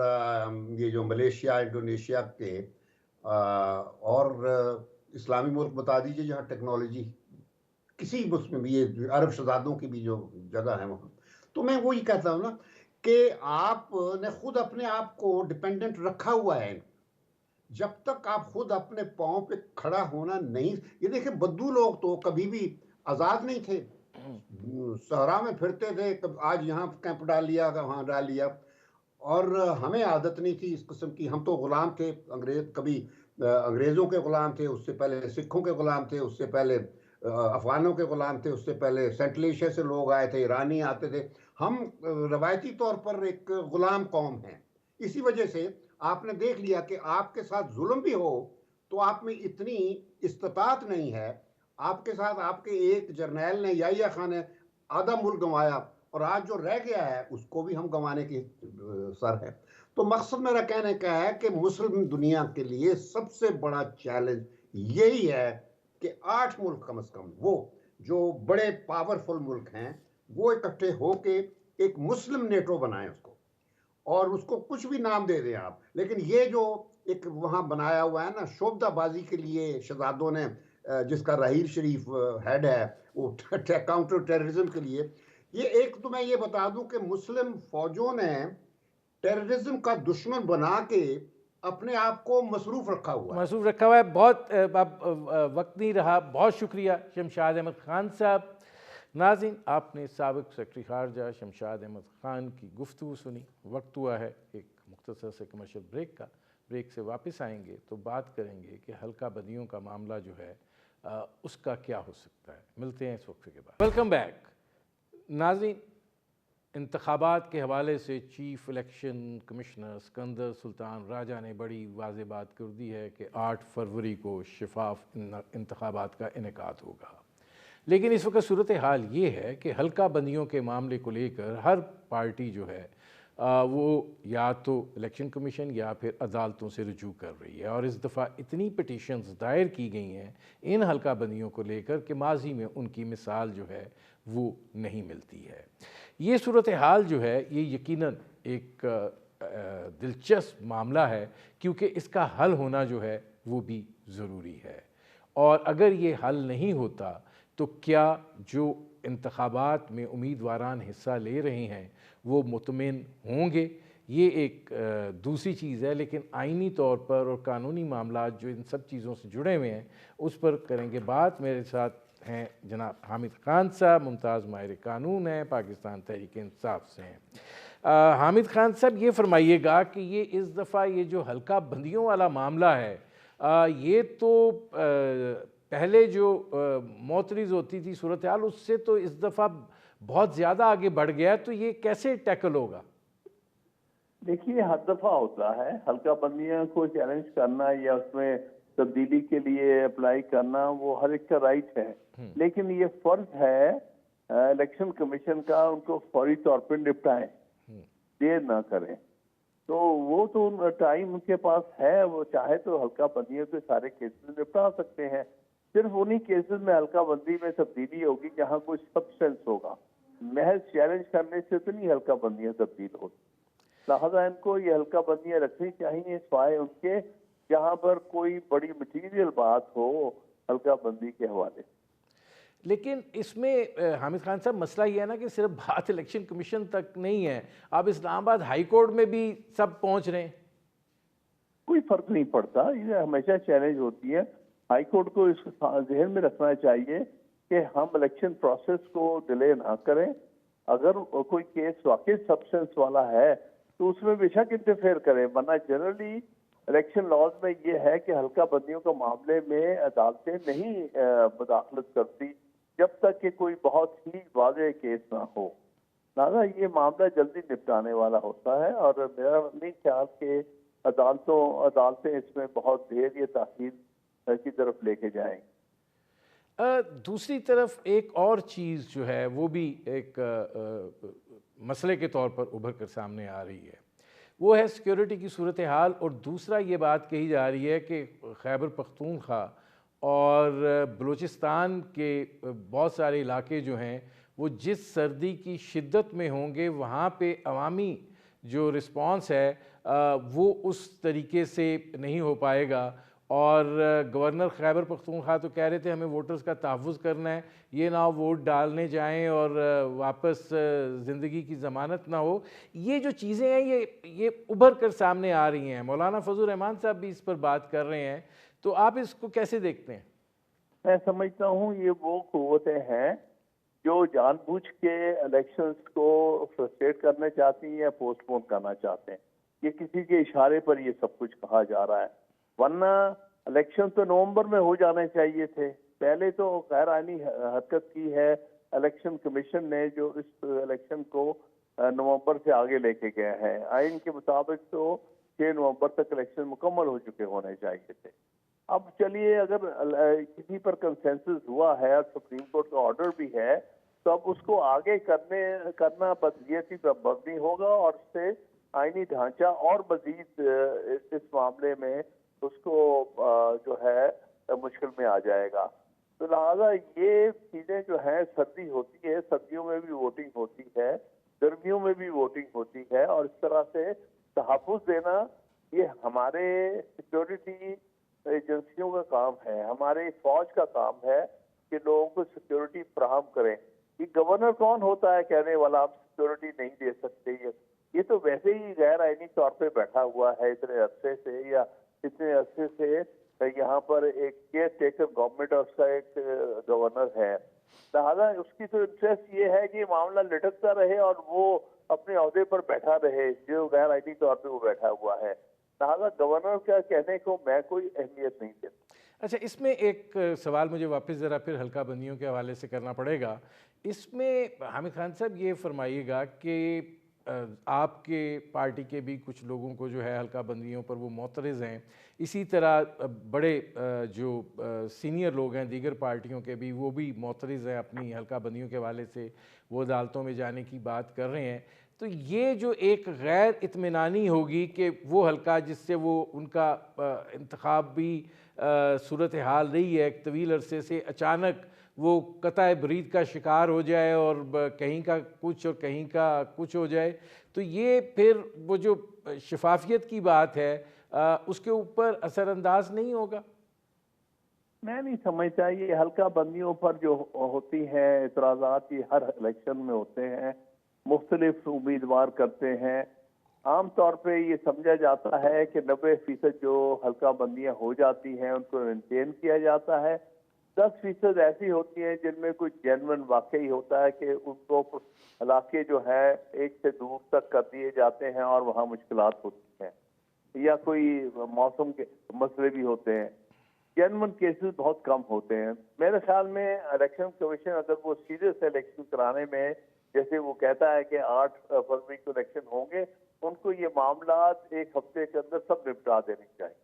یہ جو ملیشیا، انڈونیشیا کے اور اسلامی ملک بتا دیجئے جہاں ٹیکنالوجی کسی مسلم، یہ عرب شہزادوں کی بھی جو جگہ ہے وہاں، تو میں وہی کہتا ہوں نا کہ آپ نے خود اپنے آپ کو ڈیپینڈنٹ رکھا ہوا ہے۔ جب تک آپ خود اپنے پاؤں پہ کھڑا ہونا نہیں، یہ دیکھیں بدو لوگ تو کبھی بھی آزاد نہیں تھے، صحرا میں پھرتے تھے، آج یہاں کیمپ ڈال لیا، وہاں ڈال لیا، اور ہمیں عادت نہیں تھی اس قسم کی، ہم تو غلام تھے، کبھی انگریزوں کے غلام تھے، اس سے پہلے سکھوں کے غلام تھے، اس سے پہلے افغانوں کے غلام تھے، اس سے پہلے سینٹرل ایشیا سے لوگ آئے تھے، ایرانی آتے تھے، ہم روایتی طور پر ایک غلام قوم ہیں۔ اسی وجہ سے آپ نے دیکھ لیا کہ آپ کے ساتھ ظلم بھی ہو تو آپ میں اتنی استطاعت نہیں ہے، آپ کے ساتھ آپ کے ایک جرنیل نے، یحییٰ خان نے آدھا ملک گنوایا، اور آج جو رہ گیا ہے اس کو بھی ہم گنوانے کی سر ہے۔ تو مقصد میرا کہنے کا ہے کہ مسلم دنیا کے لیے سب سے بڑا چیلنج یہی ہے کہ 8 ملک کم از کم، وہ جو بڑے پاورفل ملک ہیں، وہ اکٹھے ہو کے ایک مسلم نیٹو بنائیں اس کو، اور اس کو کچھ بھی نام دے دیں آپ، لیکن یہ جو ایک وہاں بنایا ہوا ہے نا شوبدہ بازی کے لیے شہزادوں نے، جس کا رحیر شریف ہیڈ ہے، وہ کاؤنٹر ٹیررزم کے لیے. یہ ایک تو میں یہ بتا دوں کہ مسلم فوجوں نے ٹیررزم کا دشمن بنا کے اپنے آپ کو مصروف رکھا ہوا ہے. مصروف رکھا ہوا ہے. بہت اب وقت نہیں رہا. بہت شکریہ شمشاد احمد خان صاحب. ناظرین، آپ نے سابق سیکرٹری خارجہ شمشاد احمد خان کی گفتگو سنی. وقت ہوا ہے ایک مختصر سے کمرشل بریک کا. بریک سے واپس آئیں گے تو بات کریں گے کہ حلقہ بندیوں کا معاملہ جو ہے اس کا کیا ہو سکتا ہے. ملتے ہیں اس وقفے کے بعد. Welcome back. ناظرین، انتخابات کے حوالے سے چیف الیکشن کمشنر سکندر سلطان راجہ نے بڑی واضح بات کر دی ہے کہ 8 فروری کو شفاف انتخابات کا انعقاد ہوگا. لیکن اس وقت صورتحال یہ ہے کہ حلقہ بندیوں کے معاملے کو لے کر ہر پارٹی جو ہے وہ یا تو الیکشن کمیشن یا پھر عدالتوں سے رجوع کر رہی ہے. اور اس دفعہ اتنی پٹیشنز دائر کی گئی ہیں ان حلقہ بندیوں کو لے کر کہ ماضی میں ان کی مثال جو ہے وہ نہیں ملتی ہے. یہ صورتحال جو ہے یہ یقیناً ایک دلچسپ معاملہ ہے کیونکہ اس کا حل ہونا جو ہے وہ بھی ضروری ہے. اور اگر یہ حل نہیں ہوتا تو کیا جو انتخابات میں امیدواران حصہ لے رہے ہیں وہ مطمئن ہوں گے؟ یہ ایک دوسری چیز ہے. لیکن آئینی طور پر اور قانونی معاملات جو ان سب چیزوں سے جڑے ہوئے ہیں اس پر کریں گے بات. میرے ساتھ ہیں جناب حامد خان صاحب، ممتاز ماہر قانون ہیں، پاکستان تحریک انصاف سے ہیں. حامد خان صاحب، یہ فرمائیے گا کہ یہ اس دفعہ یہ جو حلقہ بندیوں والا معاملہ ہے یہ تو پہلے جو معترض ہوتی تھی صورتحال اس سے تو اس دفعہ بہت زیادہ آگے بڑھ گیا. تو یہ کیسے ٹیکل ہوگا؟ دیکھیے، ہر دفعہ ہوتا ہے حلقہ بندیاں کو چیلنج کرنا یا اس میں تبدیلی کے لیے اپلائی کرنا، وہ ہر ایک کا رائٹ ہے. لیکن یہ فرض ہے الیکشن کمیشن کا ان کو فوری طور پہ نپٹائیں، دیر نہ کریں. تو وہ تو ٹائم ان کے پاس ہے، وہ چاہے تو حلقہ بندیوں کے سارے کیسز نپٹا سکتے ہیں. صرف انہی کیسز میں حلقہ بندی میں تبدیلی ہوگی جہاں کوئی سبسٹنس ہوگا. محض چیلنج کرنے سے تو نہیں حلقہ بندیاں تبدیل ہوتی. لہٰذا ان کو یہ حلقہ بندیاں رکھنی چاہیے سوائے ان کے جہاں پر کوئی بڑی مٹیریل بات ہو حلقہ بندی کے حوالے. لیکن اس میں حامد خان صاحب مسئلہ یہ ہے نا کہ صرف بات الیکشن کمیشن تک نہیں ہے. اب اسلام آباد ہائی کورٹ میں بھی سب پہنچ رہے ہیں. کوئی فرق نہیں پڑتا، یہ ہمیشہ چیلنج ہوتی ہے. ہائی کورٹ کو اس ذہن میں رکھنا چاہیے کہ ہم الیکشن پروسیس کو ڈیلے نہ کریں. اگر کوئی کیس واقعی سبسٹنس والا ہے تو اس میں بے شک انٹرفیئر کریں، ورنہ جنرلی الیکشن لاز میں یہ ہے کہ حلقہ بندیوں کے معاملے میں عدالتیں نہیں مداخلت کرتی جب تک کہ کوئی بہت ہی واضح کیس نہ ہو. لہٰذا یہ معاملہ جلدی نپٹانے والا ہوتا ہے اور میرا نہیں خیال کہ عدالتیں اس میں بہت دیر یا تاخیر کی طرف لے کے جائیں. دوسری طرف ایک اور چیز جو ہے وہ بھی ایک مسئلے کے طور پر ابھر کر سامنے آ رہی ہے، وہ ہے سیکیورٹی کی صورتحال. اور دوسرا یہ بات کہی جا رہی ہے کہ خیبر پختونخوا اور بلوچستان کے بہت سارے علاقے جو ہیں وہ جس سردی کی شدت میں ہوں گے وہاں پہ عوامی جو رسپانس ہے وہ اس طریقے سے نہیں ہو پائے گا. اور گورنر خیبر پختونخوا تو کہہ رہے تھے ہمیں ووٹرز کا تحفظ کرنا ہے، یہ نہ ووٹ ڈالنے جائیں اور واپس زندگی کی ضمانت نہ ہو. یہ جو چیزیں ہیں یہ ابھر کر سامنے آ رہی ہیں. مولانا فضل الرحمان صاحب بھی اس پر بات کر رہے ہیں. تو آپ اس کو کیسے دیکھتے ہیں؟ میں سمجھتا ہوں یہ وہ قوتیں ہیں جو جان بوجھ کے الیکشنز کو فرسٹریٹ کرنا چاہتی ہیں یا پوسٹ پون کرنا چاہتے ہیں. یہ کسی کے اشارے پر یہ سب کچھ کہا جا رہا ہے، ورنہ الیکشن تو نومبر میں ہو جانے چاہیے تھے. پہلے تو غیر آئینی حرکت کی ہے الیکشن کمیشن نے جو اس الیکشن کو نومبر سے آگے لے کے گئے ہیں. آئین کے مطابق تو 6 نومبر تک الیکشن مکمل ہو چکے ہونے چاہیے تھے. اب چلیے اگر کسی پر کنسنسس ہوا ہے اور سپریم کورٹ کا آرڈر بھی ہے تو اب اس کو آگے کرنا بدیتی مبنی ہوگا اور اس سے آئینی ڈھانچہ اور مزید اس معاملے میں اس کو جو ہے مشکل میں آ جائے گا. تو لہٰذا یہ چیزیں جو ہیں، سردی ہوتی ہے، سردیوں میں بھی ووٹنگ ہوتی ہے، گرمیوں میں بھی ووٹنگ ہوتی ہے، اور اس طرح سے تحفظ دینا یہ ہمارے سیکیورٹی ایجنسیوں کا کام ہے, ہمارے فوج کا کام ہے کہ لوگوں کو سیکیورٹی فراہم کریں. یہ گورنر کون ہوتا ہے کہنے والا آپ سیکیورٹی نہیں دے سکتے؟ یہ تو ویسے ہی غیر آئینی طور پہ بیٹھا ہوا ہے اتنے عرصے سے, یا اتنے عرصے سے یہاں پر ایک کیئر ٹیکر گورنمنٹ اور اس کا ایک گورنر ہے. لہٰذا اس کی تو انٹرسٹ یہ ہے کہ یہ معاملہ لٹکتا رہے اور وہ اپنے عہدے پر بیٹھا رہے جو غیر آئینی طور پہ وہ بیٹھا ہوا ہے. لہٰذا گورنر کا کہنے کو میں کوئی اہمیت نہیں دیتا. اچھا, اس میں ایک سوال مجھے واپس ذرا پھر حلقہ بندیوں کے حوالے سے کرنا پڑے گا. اس میں حامد خان صاحب یہ فرمائیے گا کہ آپ کے پارٹی کے بھی کچھ لوگوں کو جو ہے حلقہ بندیوں پر وہ معترض ہیں, اسی طرح بڑے جو سینئر لوگ ہیں دیگر پارٹیوں کے بھی وہ بھی معترض ہیں اپنی حلقہ بندیوں کے حوالے سے, وہ عدالتوں میں جانے کی بات کر رہے ہیں. تو یہ جو ایک غیر اطمینانی ہوگی کہ وہ حلقہ جس سے وہ ان کا انتخاب بھی صورتحال رہی ہے ایک طویل عرصے سے, اچانک وہ قطع برید کا شکار ہو جائے اور کہیں کا کچھ اور کہیں کا کچھ ہو جائے, تو یہ پھر وہ جو شفافیت کی بات ہے اس کے اوپر اثر انداز نہیں ہوگا؟ میں نہیں سمجھتا. یہ حلقہ بندیوں پر جو ہوتی ہیں اعتراضات, یہ ہر الیکشن میں ہوتے ہیں, مختلف امیدوار کرتے ہیں. عام طور پہ یہ سمجھا جاتا ہے کہ 90% جو حلقہ بندیاں ہو جاتی ہیں ان کو مینٹین کیا جاتا ہے. 10% ایسی ہوتی ہیں جن میں کوئی جینون واقعی ہوتا ہے کہ ان کو علاقے جو ہے ایک سے دور تک کر دیے جاتے ہیں اور وہاں مشکلات ہوتی ہیں, یا کوئی موسم کے مسئلے بھی ہوتے ہیں. جینون کیسز بہت کم ہوتے ہیں. میرے خیال میں الیکشن کمیشن اگر وہ سیریس الیکشن کرانے میں, جیسے وہ کہتا ہے کہ 8 فروری کو الیکشن ہوں گے, ان کو یہ معاملات ایک ہفتے کے اندر سب نپٹا دینے چاہیے.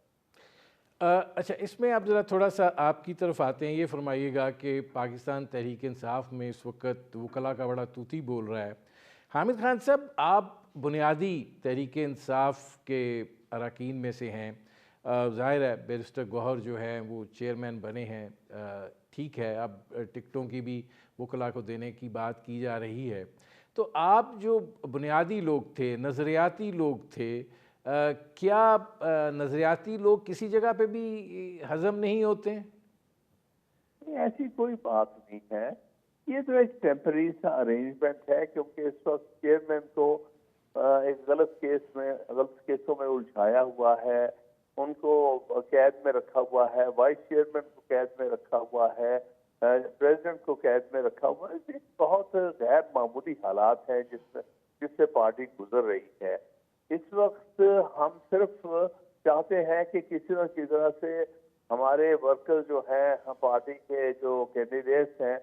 اچھا, اس میں آپ ذرا تھوڑا سا آپ کی طرف آتے ہیں. یہ فرمائیے گا کہ پاکستان تحریک انصاف میں اس وقت وکلاء کا بڑا طوطی بول رہا ہے. حامد خان صاحب, آپ بنیادی تحریک انصاف کے اراکین میں سے ہیں. ظاہر ہے بیرسٹر گوہر جو ہیں وہ چیئرمین بنے ہیں, ٹھیک ہے, اب ٹکٹوں کی بھی وکلاء کو دینے کی بات کی جا رہی ہے. تو آپ جو بنیادی لوگ تھے, نظریاتی لوگ تھے, کیا نظریاتی لوگ کسی جگہ پہ بھی ہضم نہیں ہوتے ہیں؟ ایسی کوئی بات نہیں ہے. یہ تو ایک ٹیمپرری سا ارینجمنٹ ہے, کیونکہ اس وقت چیئرمین کو ایک غلط کیسوں میں الجھایا ہوا ہے, ان کو قید میں رکھا ہوا ہے, وائس چیئرمین کو قید میں رکھا ہوا ہے, پریزیڈنٹ کو قید میں رکھا ہوا ہے. بہت غیر معمولی حالات ہیں جس سے پارٹی گزر رہی ہے. اس وقت ہم صرف چاہتے ہیں کہ کسی نہ کسی طرح سے ہمارے ورکر جو ہیں, پارٹی کے جو کینڈیڈیٹس ہیں,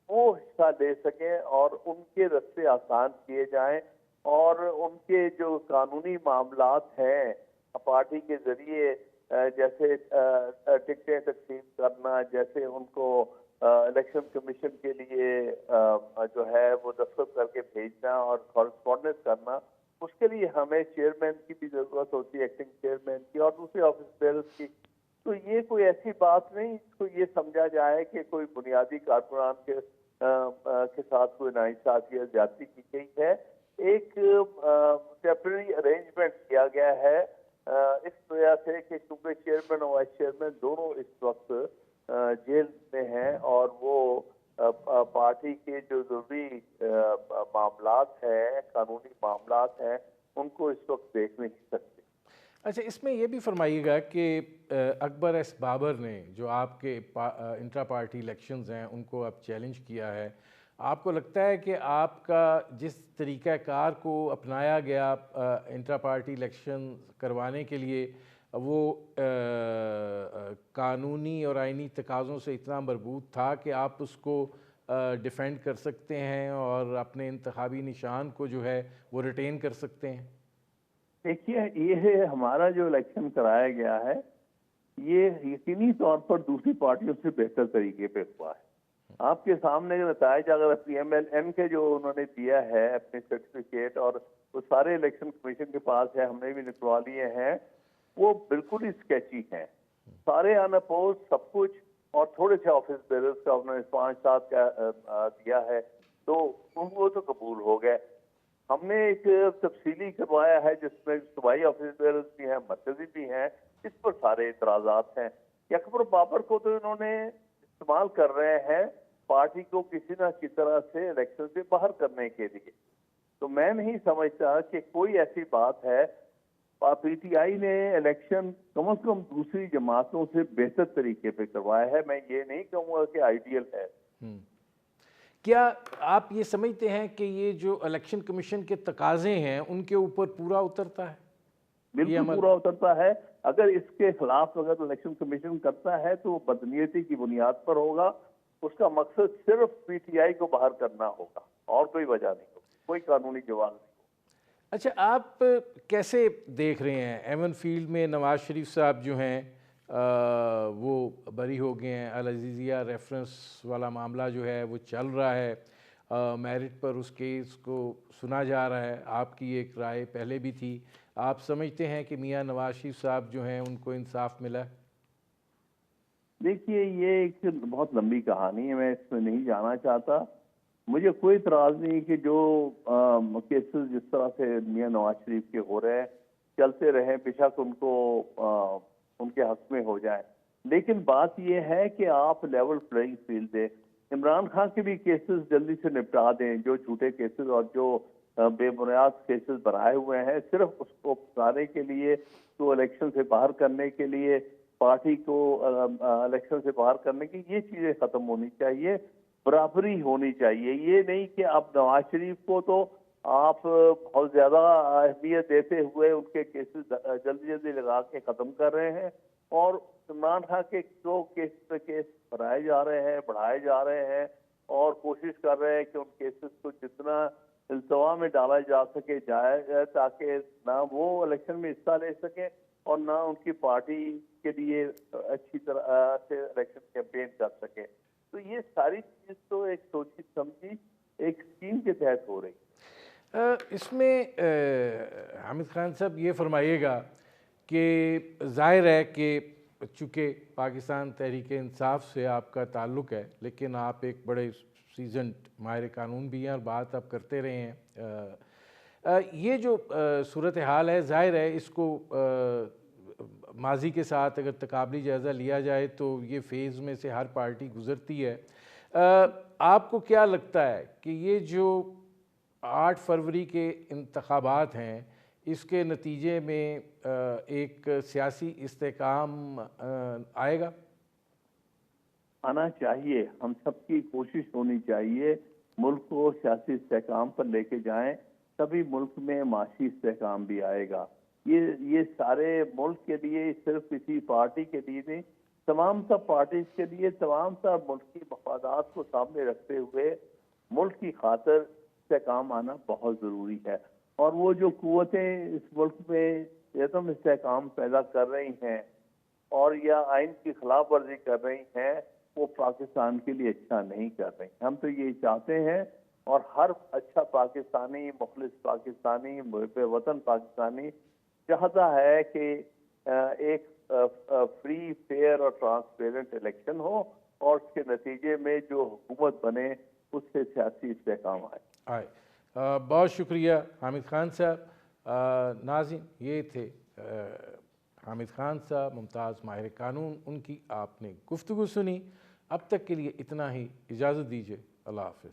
وہ حصہ لے سکیں اور ان کے رستے آسان کیے جائیں, اور ان کے جو قانونی معاملات ہیں پارٹی کے ذریعے, جیسے ٹکٹیں تقسیم کرنا, جیسے ان کو الیکشن کمیشن کے لیے جو ہے وہ دستخط کر کے بھیجنا اور کورسپونڈنس کرنا, اس کے لیے ہمیں چیئرمین کی بھی ضرورت ہوتی ہے, ایکٹنگ چیئرمین کی اور دوسرے آفس بیئرز کی. تو یہ کوئی ایسی بات نہیں اس کو یہ سمجھا جائے کہ کوئی بنیادی کارکنان کے ساتھ کوئی ناانصافی یا زیادتی کی گئی ہے. ایک ٹیمپرری ارینجمنٹ کیا گیا ہے اس وجہ سے کہ کیونکہ چیئرمین اور وائس چیئرمین دونوں اس وقت جیل میں ہیں, اور وہ پارٹی کے جو ضروری معاملات ہیں, قانونی معاملات ہیں, ان کو اس وقت دیکھ نہیں سکتے. اچھا, اس میں یہ بھی فرمائیے گا کہ اکبر ایس بابر نے جو آپ کے انٹرا پارٹی الیکشنز ہیں ان کو اب چیلنج کیا ہے, آپ کو لگتا ہے کہ آپ کا جس طریقہ کار کو اپنایا گیا انٹرا پارٹی الیکشن کروانے کے لیے وہ قانونی اور آئینی تقاضوں سے اتنا مربوط تھا کہ آپ اس کو ڈیفینڈ کر سکتے ہیں اور اپنے انتخابی نشان کو جو ہے وہ ریٹین کر سکتے ہیں؟ دیکھیے, یہ ہمارا جو الیکشن کرایا گیا ہے یہ یقینی طور پر دوسری پارٹیوں سے بہتر طریقے پہ ہوا ہے. آپ کے سامنے نتائج اگر پی ایم ایل این کے جو انہوں نے دیا ہے اپنے سرٹیفکیٹ, اور وہ سارے الیکشن کمیشن کے پاس ہے, ہم نے بھی نکلوا لیے ہیں, وہ بالکل ہی اسکیچی ہیں, سارے ان اپوز سب کچھ, اور تھوڑے سے آفس بیئرز کا انہوں نے 5-7 کا دیا ہے, تو وہ تو قبول ہو گئے. ہم نے ایک تفصیلی کروایا ہے جس میں صوبائی آفیسرز بھی ہیں، مرکزی بھی ہیں، اس پر سارے اعتراضات ہیں۔ اکبر بابر کو تو انہوں نے استعمال کر رہے ہیں پارٹی کو کسی نہ کسی طرح سے الیکشن سے باہر کرنے کے لیے۔ تو میں نہیں سمجھتا کہ کوئی ایسی بات ہے۔ پی ٹی آئی نے الیکشن کم از کم دوسری جماعتوں سے بہتر طریقے پہ کروایا ہے، میں یہ نہیں کہوں گا کہ آئیڈیل ہے۔ کیا آپ یہ سمجھتے ہیں کہ یہ جو الیکشن کمیشن کے تقاضے ہیں ان کے اوپر پورا اترتا ہے؟ بالکل پورا اترتا ہے۔ اگر اس کے خلاف اگر الیکشن کمیشن کرتا ہے تو وہ بدنیتی کی بنیاد پر ہوگا، اس کا مقصد صرف پی ٹی آئی کو باہر کرنا ہوگا اور کوئی وجہ نہیں ہوگی، کوئی قانونی جواز نہیں ہوگا۔ اچھا، آپ کیسے دیکھ رہے ہیں ایون فیلڈ میں نواز شریف صاحب جو ہیں وہ بری ہو گئے ہیں، العزیزیہ ریفرنس والا معاملہ جو ہے وہ چل رہا ہے، میرٹ پر اس کیس کو سنا جا رہا ہے، آپ کی ایک رائے پہلے بھی تھی، آپ سمجھتے ہیں کہ میاں نواز شریف صاحب جو ہیں ان کو انصاف ملا ہے؟ دیکھیے، یہ ایک بہت لمبی کہانی ہے، میں اس میں نہیں جانا چاہتا۔ مجھے کوئی اعتراض نہیں کہ جو کیسز جس طرح سے میاں نواز شریف کے ہو رہے ہیں چلتے رہیں، بے شک ان کو ان کے حق میں ہو جائیں، لیکن بات یہ ہے کہ آپ لیول پلئنگ فیلڈ دیں۔ عمران خان کے بھی کیسز جلدی سے نپٹا دیں، جو جھوٹے کیسز اور جو بے بنیاد کیسز بنائے ہوئے ہیں، صرف اس کو پھنسانے کے لیے، تو الیکشن سے باہر کرنے کے لیے، پارٹی کو الیکشن سے باہر کرنے کی، یہ چیزیں ختم ہونی چاہیے۔ برابری ہونی چاہیے، یہ نہیں کہ اب نواز شریف کو تو آپ بہت زیادہ اہمیت دیتے ہوئے ان کے کیسز جلدی جلدی لگا کے ختم کر رہے ہیں، اور عمران خان کے جو کیس پہ کیس بنائے جا رہے ہیں، بڑھائے جا رہے ہیں، اور کوشش کر رہے ہیں کہ ان کیسز کو جتنا التوا میں ڈالا جا سکے جائے، تاکہ نہ وہ الیکشن میں حصہ لے سکیں اور نہ ان کی پارٹی کے لیے اچھی طرح سے الیکشن کیمپین کر سکے۔ تو یہ ساری چیز تو ایک سوچی سمجھی ایک اسکیم کے تحت ہو رہی۔ اس میں حامد خان صاحب یہ فرمائیے گا کہ ظاہر ہے کہ چونکہ پاکستان تحریک انصاف سے آپ کا تعلق ہے، لیکن آپ ایک بڑے سیزنڈ ماہر قانون بھی ہیں اور بات آپ کرتے رہے ہیں، یہ جو صورتحال ہے ظاہر ہے اس کو ماضی کے ساتھ اگر تقابلی جائزہ لیا جائے تو یہ فیز میں سے ہر پارٹی گزرتی ہے۔ آپ کو کیا لگتا ہے کہ یہ جو 8 فروری کے انتخابات ہیں اس کے نتیجے میں ایک سیاسی استحکام آئے گا؟ آنا چاہیے، ہم سب کی کوشش ہونی چاہیے ملک کو سیاسی استحکام پر لے کے جائیں، تبھی ملک میں معاشی استحکام بھی آئے گا۔ یہ سارے ملک کے لیے، صرف کسی پارٹی کے لیے نہیں، تمام سب پارٹیز کے لیے، تمام سب ملک کی مفادات کو سامنے رکھتے ہوئے ملک کی خاطر استحکام آنا بہت ضروری ہے۔ اور وہ جو قوتیں اس ملک میں عدم استحکام پیدا کر رہی ہیں اور یا آئین کی خلاف ورزی کر رہی ہیں، وہ پاکستان کے لیے اچھا نہیں کر رہی۔ ہم تو یہ چاہتے ہیں، اور ہر اچھا پاکستانی، مخلص پاکستانی، محب وطن پاکستانی چاہتا ہے کہ ایک فری، فیئر اور ٹرانسپیرنٹ الیکشن ہو، اور اس کے نتیجے میں جو حکومت بنے اس سے سیاسی استحکام آئے۔ بہت شکریہ حامد خان صاحب۔ ناظرین، یہ تھے حامد خان صاحب، ممتاز ماہر قانون، ان کی آپ نے گفتگو سنی۔ اب تک کے لیے اتنا ہی، اجازت دیجیے، اللہ حافظ۔